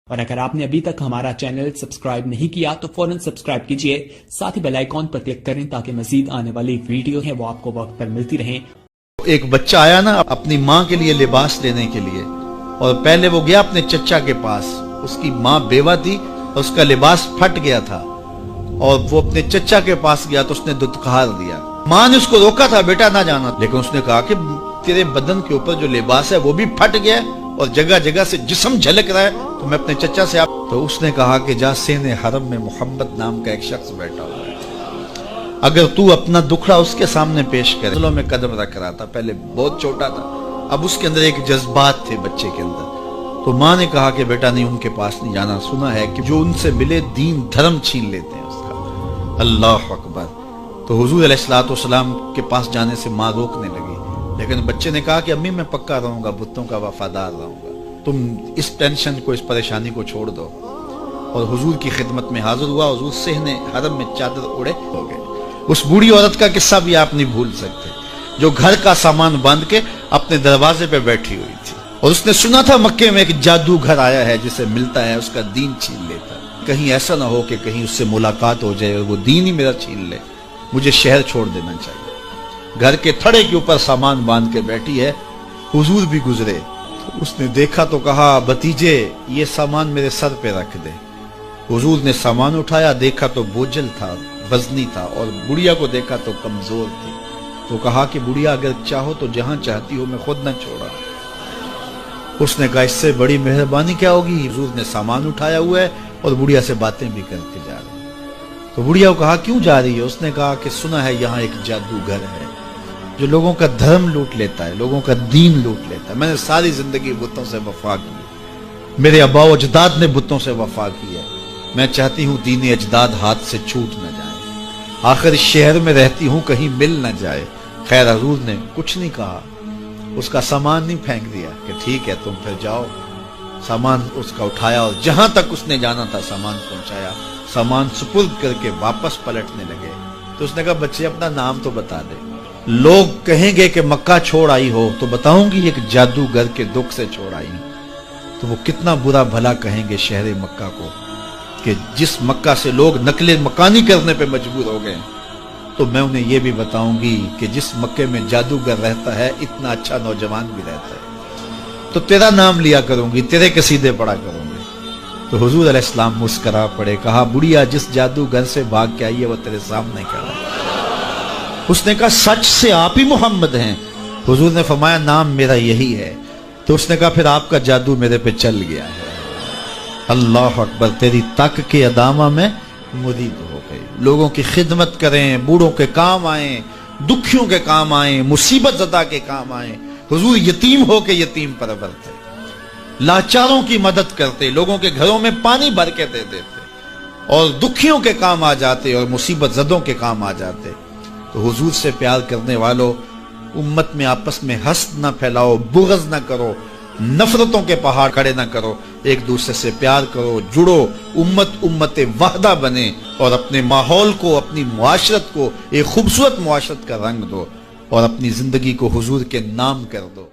اور اگر آپ نے ابھی تک ہمارا چینل سبسکرائب نہیں کیا تو فوراً سبسکرائب کیجئے، ساتھ ہی بیل آئیکن پر کلک کریں تاکہ مزید آنے والی ویڈیو ہیں وہ آپ کو وقت پر ملتی رہیں۔ ایک بچہ آیا نا اپنی ماں کے لیے لباس لینے کے لیے، اور پہلے وہ گیا اپنے چچا کے پاس، اس کی ماں بیوہ تھی اور اس کا لباس پھٹ گیا تھا، اور وہ اپنے چچا کے پاس گیا تو اس نے دتکار دیا۔ ماں نے اس کو روکا تھا بیٹا نہ جانا، لیکن اس نے کہا کہ تیرے بدن کے اوپر جو لباس ہے وہ بھی پھٹ گیا اور جگہ جگہ سے جسم جھلک رہا ہے، تو میں اپنے چچا سے تو اس نے کہا کہ جا سین حرم میں محمد نام کا ایک شخص بیٹھا ہوا ہے، اگر تو اپنا دکھڑا اس کے سامنے پیش کرے۔ میں قدم رکھ رہا تھا، پہلے بہت چھوٹا تھا، اب اس کے اندر ایک جذبات تھے بچے کے اندر، تو ماں نے کہا کہ بیٹا نہیں ان کے پاس نہیں جانا، سنا ہے کہ جو ان سے ملے دین دھرم چھین لیتے ہیں اس کا۔ اللہ اکبر۔ تو حضور علیہ الصلوۃ والسلام کے پاس جانے سے ماں روکنے لگی، لیکن بچے نے کہا کہ امی میں پکا رہوں گا، بتوں کا وفادار رہوں گا، تم اس ٹینشن کو، اس پریشانی کو چھوڑ دو۔ اور حضور کی خدمت میں حاضر ہوا، حضور صحن حرم میں چادر اڑے ہو گئے۔ اس بوڑھی عورت کا قصہ بھی آپ نہیں بھول سکتے، جو گھر کا سامان باندھ کے اپنے دروازے پہ بیٹھی ہوئی تھی، اور اس نے سنا تھا مکے میں ایک جادوگر آیا ہے جسے ملتا ہے اس کا دین چھین لیتا ہے، کہیں ایسا نہ ہو کہ کہیں اس سے ملاقات ہو جائے اور وہ دین ہی میرا چھین لے، مجھے شہر چھوڑ دینا چاہیے۔ گھر کے تھڑے کے اوپر سامان باندھ کے بیٹھی ہے، حضور بھی گزرے، اس نے دیکھا تو کہا بھتیجے یہ سامان میرے سر پہ رکھ دے۔ حضور نے سامان اٹھایا، دیکھا تو بوجھل تھا، وزنی تھا، اور بڑھیا کو دیکھا تو کمزور تھی، تو کہا کہ بڑھیا اگر چاہو تو جہاں چاہتی ہو میں خود نہ چھوڑا۔ اس نے کہا اس سے بڑی مہربانی کیا ہوگی؟ حضور نے سامان اٹھایا ہوا ہے اور بڑھیا سے باتیں بھی کر کے جا رہے ہیں۔ تو بڑھیا کو کہا کیوں جا رہی ہے؟ اس نے کہا کہ سنا ہے یہاں ایک جادوگر ہے جو لوگوں کا دھرم لوٹ لیتا ہے، لوگوں کا دین لوٹ لیتا ہے۔ میں نے ساری زندگی بتوں سے وفا کی، میرے آبا و اجداد نے بتوں سے وفا کی ہے، میں چاہتی ہوں دین اجداد ہاتھ سے چھوٹ نہ جائے، آخر اس شہر میں رہتی ہوں کہیں مل نہ جائے۔ خیر حضور نے کچھ نہیں کہا، اس کا سامان نہیں پھینک دیا کہ ٹھیک ہے تم پھر جاؤ۔ سامان اس کا اٹھایا اور جہاں تک اس نے جانا تھا سامان پہنچایا، سامان سپرد کر کے واپس پلٹنے لگے۔ تو اس نے کہا بچے اپنا نام تو بتا دے، لوگ کہیں گے کہ مکہ چھوڑ آئی ہو تو بتاؤں گی ایک جادوگر کے دکھ سے چھوڑ آئی ہوں، تو وہ کتنا برا بھلا کہیں گے شہر مکہ کو کہ جس مکہ سے لوگ نقل مکانی کرنے پہ مجبور ہو گئے۔ تو میں انہیں یہ بھی بتاؤں گی کہ جس مکے میں جادوگر رہتا ہے اتنا اچھا نوجوان بھی رہتا ہے، تو تیرا نام لیا کروں گی، تیرے قصیدے پڑھا کروں گی۔ تو حضور علیہ السلام مسکرا پڑے، کہا بڑھیا جس جادوگر سے بھاگ کے آئی ہے وہ تیرے سامنے کھڑا ہے۔ اس نے کہا سچ سے آپ ہی محمد ہیں؟ حضور نے فرمایا نام میرا یہی ہے۔ تو اس نے کہا پھر آپ کا جادو میرے پہ چل گیا ہے۔ اللہ اکبر، تیری تک کے ادامہ میں مرید ہو گئی، لوگوں کی خدمت کریں، بوڑھوں کے کام آئیں، دکھیوں کے کام آئیں، مصیبت زدہ کے کام آئیں۔ حضور یتیم ہو کے یتیم پرور تھے، لاچاروں کی مدد کرتے، لوگوں کے گھروں میں پانی بھر کے دے دیتے، اور دکھیوں کے کام آ جاتے اور مصیبت زدوں کے کام آ جاتے۔ تو حضور سے پیار کرنے والوں، امت میں آپس میں حسد نہ پھیلاؤ، بغض نہ کرو، نفرتوں کے پہاڑ کھڑے نہ کرو، ایک دوسرے سے پیار کرو، جڑو، امت وحدہ بنے، اور اپنے ماحول کو، اپنی معاشرت کو ایک خوبصورت معاشرت کا رنگ دو، اور اپنی زندگی کو حضور کے نام کر دو۔